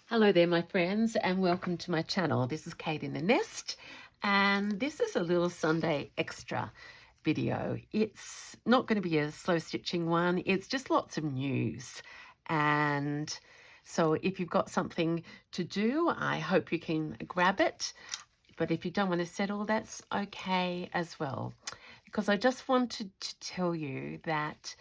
Hello there, my friends, and welcome to my channel. This is Kate in the Nest, and this is a little Sunday extra video. It's not going to be a slow stitching one, it's just lots of news. And so if you've got something to do, I hope you can grab it. But if you don't want to settle, that's okay as well. Because I just wanted to tell you that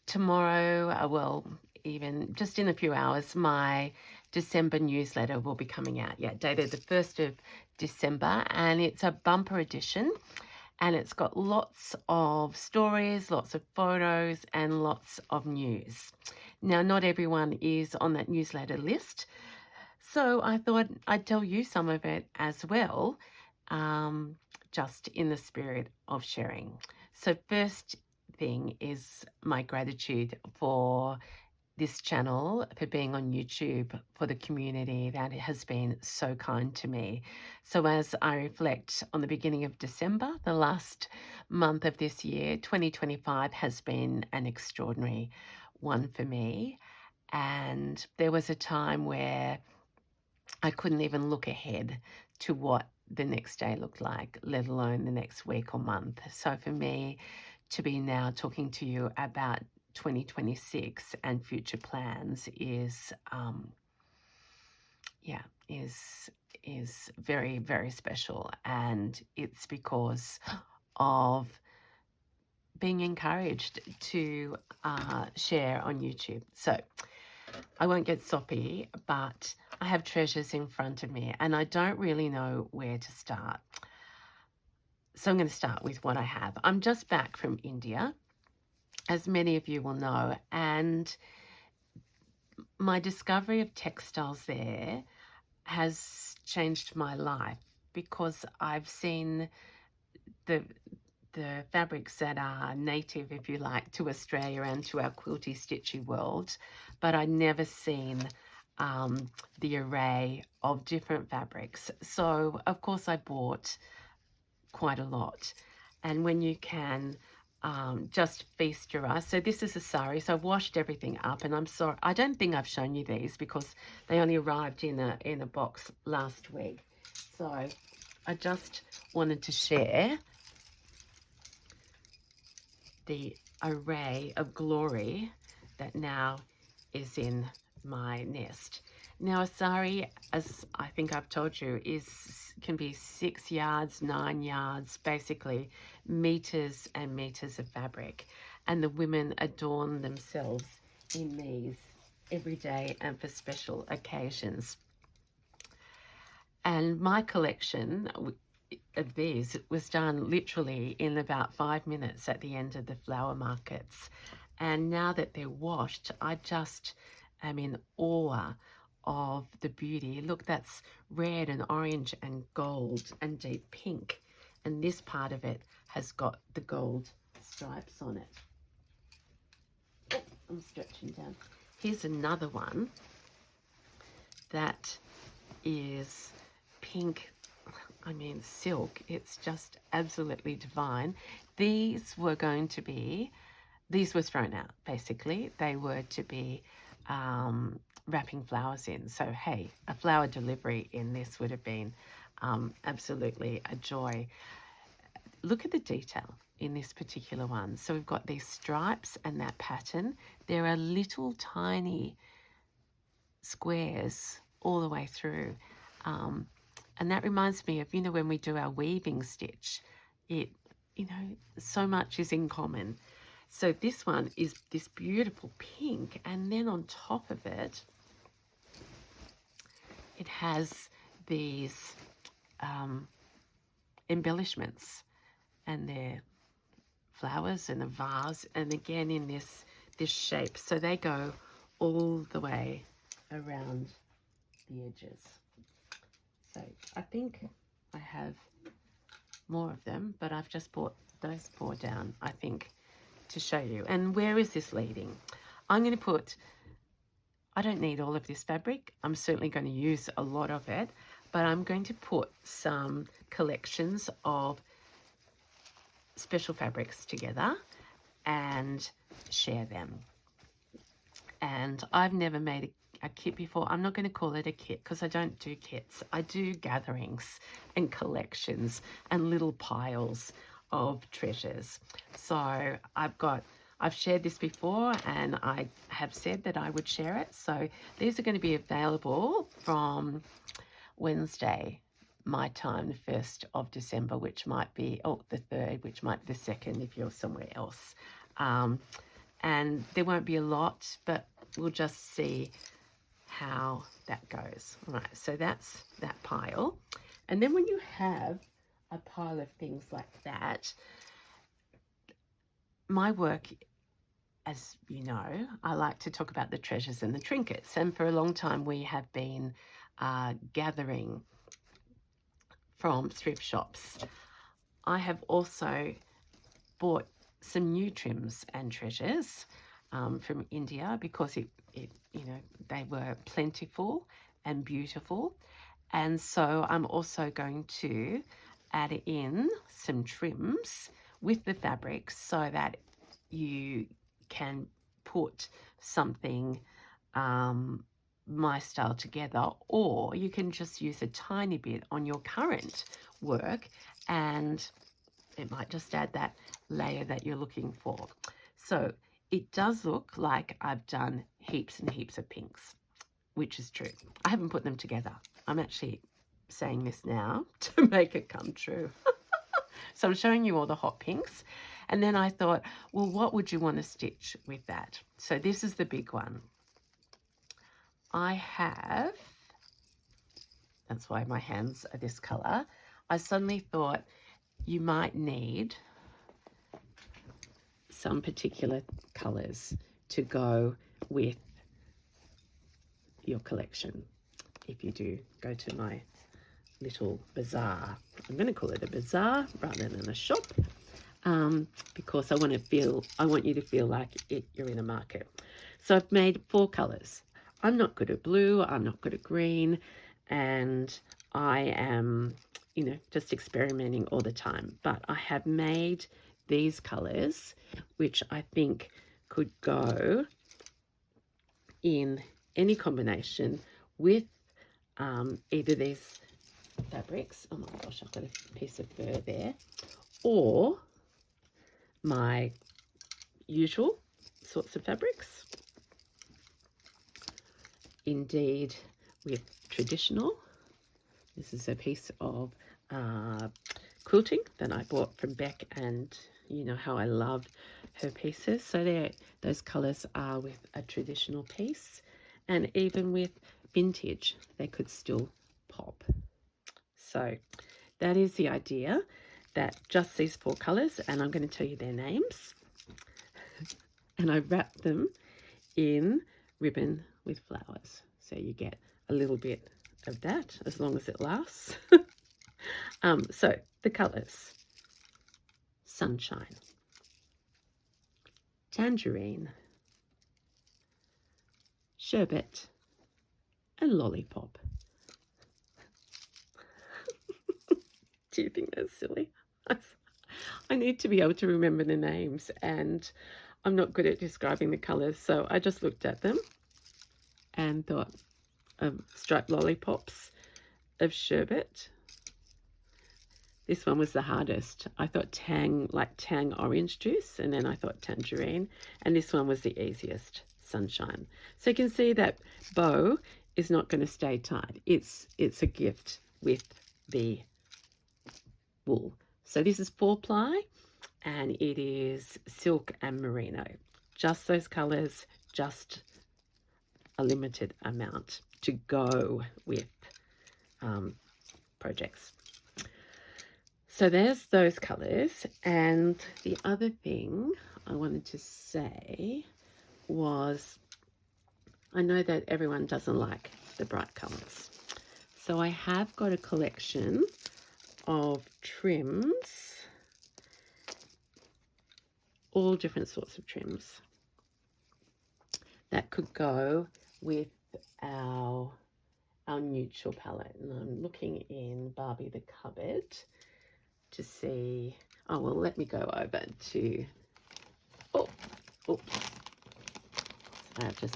tomorrow, well, even just in a few hours, my December newsletter will be coming out. Yeah, dated the 1st of December, and it's a bumper edition. And it's got lots of stories, lots of photos, and lots of news. Now, not everyone is on that newsletter list, so I thought I'd tell you some of it as well, just in the spirit of sharing. So, first thing is my gratitude for this channel, for being on YouTube, for the community that has been so kind to me. So as I reflect on the beginning of December, the last month of this year, 2025 has been an extraordinary one for me. And there was a time where I couldn't even look ahead to what the next day looked like, let alone the next week or month. So for me to be now talking to you about 2026 and future plans is is very, very special, and it's because of being encouraged to share on YouTube. So I won't get soppy, but I have treasures in front of me and I don't really know where to start. So I'm going to start with what I have. I'm just back from India, as many of you will know, and my discovery of textiles there has changed my life because I've seen the fabrics that are native, if you like, to Australia and to our quilty stitchy world, but I'd never seen the array of different fabrics. So of course I bought quite a lot. And when you can just feast your eyes. So this is a sari. So I've washed everything up, and I'm sorry, I don't think I've shown you these because they only arrived in a box last week. So I just wanted to share the array of glory that now is in my nest. Now a sari, as I think I've told you, can be 6 yards, 9 yards, basically meters and meters of fabric. And the women adorn themselves in these every day and for special occasions. And my collection of these was done literally in about 5 minutes at the end of the flower markets. And now that they're washed, I just am in awe of the beauty. Look, that's red and orange and gold and deep pink. And this part of it has got the gold stripes on it. Oh, I'm stretching down. Here's another one that is pink, I mean silk. It's just absolutely divine. These were thrown out, basically. They were to be wrapping flowers in. So hey, a flower delivery in this would have been absolutely a joy. Look at the detail in this particular one. So we've got these stripes and that pattern. There are little tiny squares all the way through. And that reminds me of, when we do our weaving stitch, so much is in common. So this one is this beautiful pink, and then on top of it, it has these embellishments, and they're flowers and a vase, and again in this shape. So they go all the way around the edges. So I think I have more of them, but I've just brought those 4 down, I think, to show you. And where is this leading? I'm going to I don't need all of this fabric. I'm certainly going to use a lot of it, but I'm going to put some collections of special fabrics together and share them. And I've never made a kit before. I'm not going to call it a kit because I don't do kits. I do gatherings and collections and little piles of treasures. So I've shared this before, and I have said that I would share it. So these are going to be available from Wednesday, my time, the 1st of December, which might be, the 3rd, which might be the 2nd if you're somewhere else. And there won't be a lot, but we'll just see how that goes. All right, so that's that pile. And then when you have a pile of things like that, my work, as you know, I like to talk about the treasures and the trinkets. And for a long time, we have been gathering from thrift shops. I have also bought some new trims and treasures from India because they were plentiful and beautiful. And so I'm also going to add in some trims with the fabrics so that you can put something my style together, or you can just use a tiny bit on your current work and it might just add that layer that you're looking for. So it does look like I've done heaps and heaps of pinks, which is true. I haven't put them together. I'm actually saying this now to make it come true. So I'm showing you all the hot pinks. And then I thought, well, what would you want to stitch with that? So this is the big one. I have, that's why my hands are this color. I suddenly thought you might need some particular colors to go with your collection. If you do go to my little bazaar, I'm going to call it a bazaar rather than a shop, because I want you to feel like you're in a market. So I've made 4 colors. I'm not good at blue, I'm not good at green, and I am, just experimenting all the time. But I have made these colors, which I think could go in any combination with either these fabrics. Oh my gosh, I've got a piece of fur there, or my usual sorts of fabrics. Indeed, with traditional. This is a piece of quilting that I bought from Beck, and you know how I love her pieces. So those colours are with a traditional piece, and even with vintage, they could still pop. So that is the idea, that just these 4 colours, and I'm going to tell you their names. And I wrap them in ribbon with flowers. So you get a little bit of that as long as it lasts. So the colours: sunshine, tangerine, sherbet, and lollipop. Do you think that's silly? I need to be able to remember the names, and I'm not good at describing the colours, so I just looked at them and thought of striped lollipops, of sherbet. This one was the hardest. I thought tang orange juice, and then I thought tangerine, and this one was the easiest, sunshine. So you can see that bow is not going to stay tight. It's a gift with the wool. So this is 4-ply, and it is silk and merino. Just those colours, just a limited amount to go with projects. So there's those colours. And the other thing I wanted to say was, I know that everyone doesn't like the bright colours. So I have got a collection of trims, all different sorts of trims that could go with our neutral palette. And I'm looking in Barbie the Cupboard to see. Oh, well, let me go over to, oops, I've just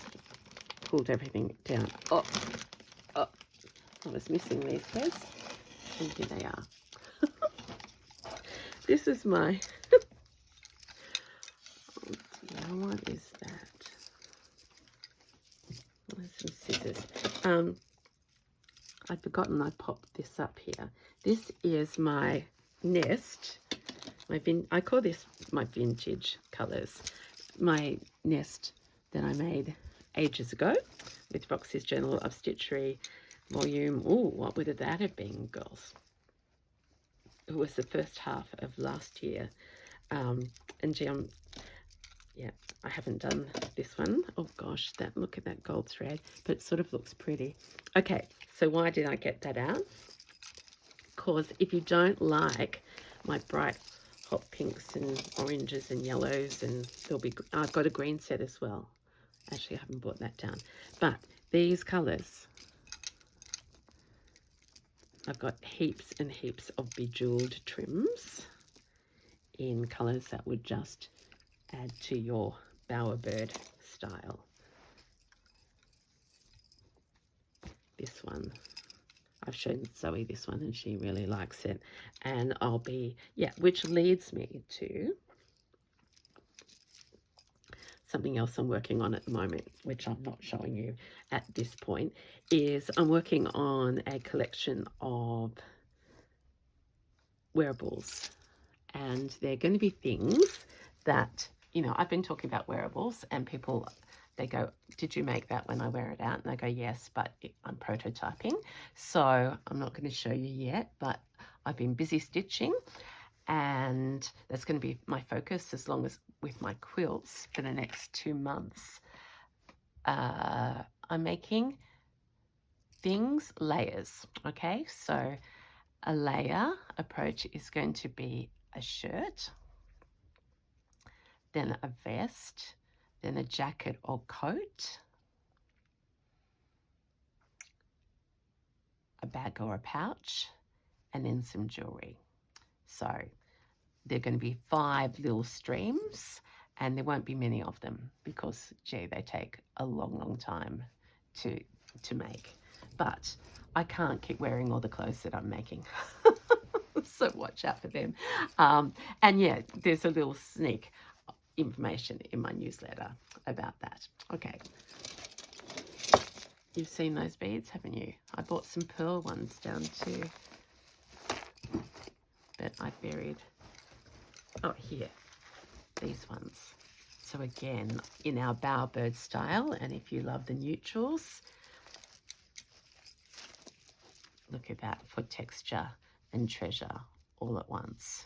pulled everything down. Oh, I was missing these threads, and here they are. This is my, oh dear, what is that? There's some scissors. I'd forgotten I popped this up here. This is my nest. I call this my vintage colours. My nest that I made ages ago with Roxy's Journal of Stitchery volume. Oh, what would that have been, girls? It was the first half of last year. And gee, yeah, I haven't done this one. Oh gosh, look at that gold thread, but it sort of looks pretty. Okay, so why did I get that out? Because if you don't like my bright hot pinks and oranges and yellows, and I've got a green set as well. Actually, I haven't brought that down. But these colours, I've got heaps and heaps of bejeweled trims in colours that would just add to your bowerbird style. This one, I've shown Zoe this one and she really likes it. And which leads me to something else I'm working on at the moment, which I'm not showing you at this point, is I'm working on a collection of wearables. And they're going to be things that, I've been talking about wearables and people, they go, did you make that when I wear it out? And I go, yes, but I'm prototyping. So I'm not going to show you yet, but I've been busy stitching. And that's going to be my focus as long as with my quilts for the next 2 months. I'm making layers, okay? So a layer approach is going to be a shirt, then a vest, then a jacket or coat, a bag or a pouch, and then some jewelry. So they're going to be 5 little streams, and there won't be many of them because, gee, they take a long, long time to make. But I can't keep wearing all the clothes that I'm making. So watch out for them. And yeah, there's a little sneak information in my newsletter about that. Okay. You've seen those beads, haven't you? I bought some pearl ones down too. But I buried, here, these ones. So again, in our bowerbird style, and if you love the neutrals, look at that for texture and treasure all at once.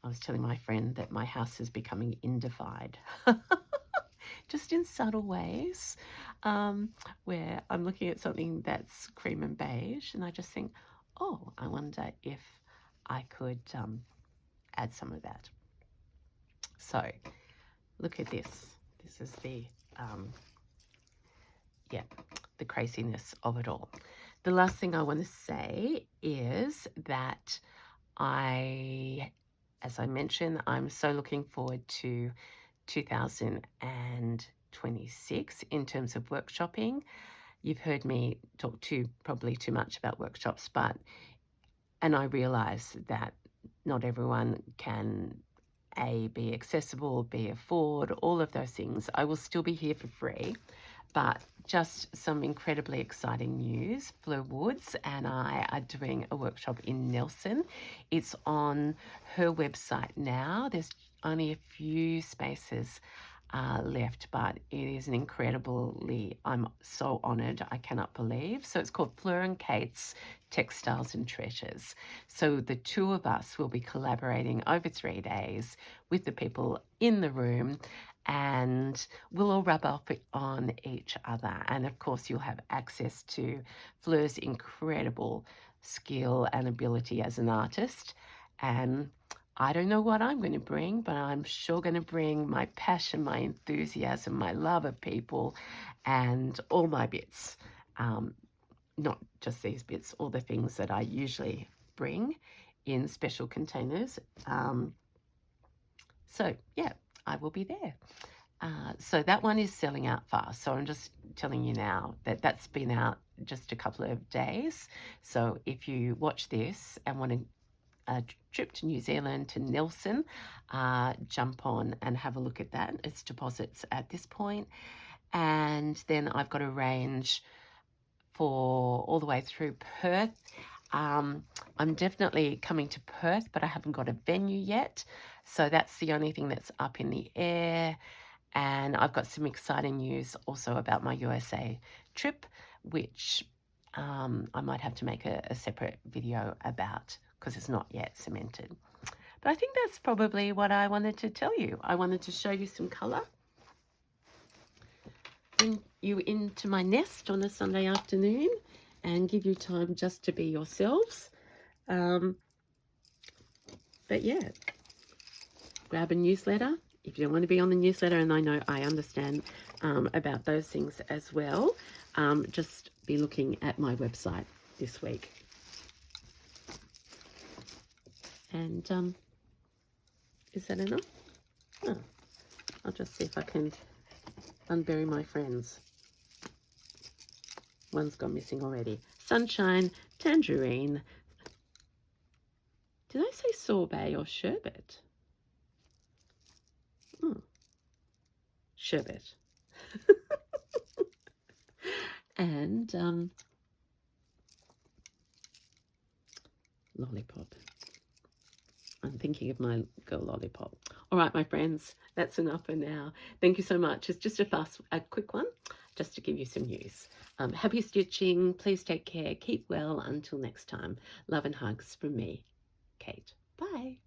I was telling my friend that my house is becoming indified. Just in subtle ways, where I'm looking at something that's cream and beige, and I just think, oh, I wonder if I could add some of that. So look at this. This is the craziness of it all. The last thing I want to say is that as I mentioned, I'm so looking forward to 2026 in terms of workshopping. You've heard me talk probably too much about workshops, and I realise that not everyone can be accessible, B, afford, all of those things. I will still be here for free, but just some incredibly exciting news. Fleur Woods and I are doing a workshop in Nelson. It's on her website now. There's only a few spaces left, but it is I'm so honoured, I cannot believe. So it's called Fleur and Kate's Textiles and Treasures. So the two of us will be collaborating over 3 days with the people in the room, and we'll all rub off on each other. And of course, you'll have access to Fleur's incredible skill and ability as an artist. And I don't know what I'm going to bring, but I'm sure going to bring my passion, my enthusiasm, my love of people, and all my bits. Not just these bits, all the things that I usually bring in special containers. So yeah, I will be there. So that one is selling out fast. So I'm just telling you now that that's been out just a couple of days. So if you watch this and want a trip to New Zealand to Nelson, jump on and have a look at that. It's deposits at this point. And then I've got a range for all the way through Perth. I'm definitely coming to Perth, but I haven't got a venue yet. So that's the only thing that's up in the air. And I've got some exciting news also about my USA trip, which I might have to make a separate video about because it's not yet cemented. But I think that's probably what I wanted to tell you. I wanted to show you some colour, bring you into my nest on a Sunday afternoon and give you time just to be yourselves. But yeah, grab a newsletter if you don't want to be on the newsletter, and I know I understand about those things as well. Just be looking at my website this week. And is that enough? Oh, I'll just see if I can unbury my friends. One's gone missing already. Sunshine, tangerine. Did I say sorbet or sherbet? Oh, sherbet. And lollipop. I'm thinking of my girl lollipop. All right, my friends, that's enough for now. Thank you so much. It's just a quick one, just to give you some news. Happy stitching. Please take care. Keep well. Until next time. Love and hugs from me, Kate. Bye.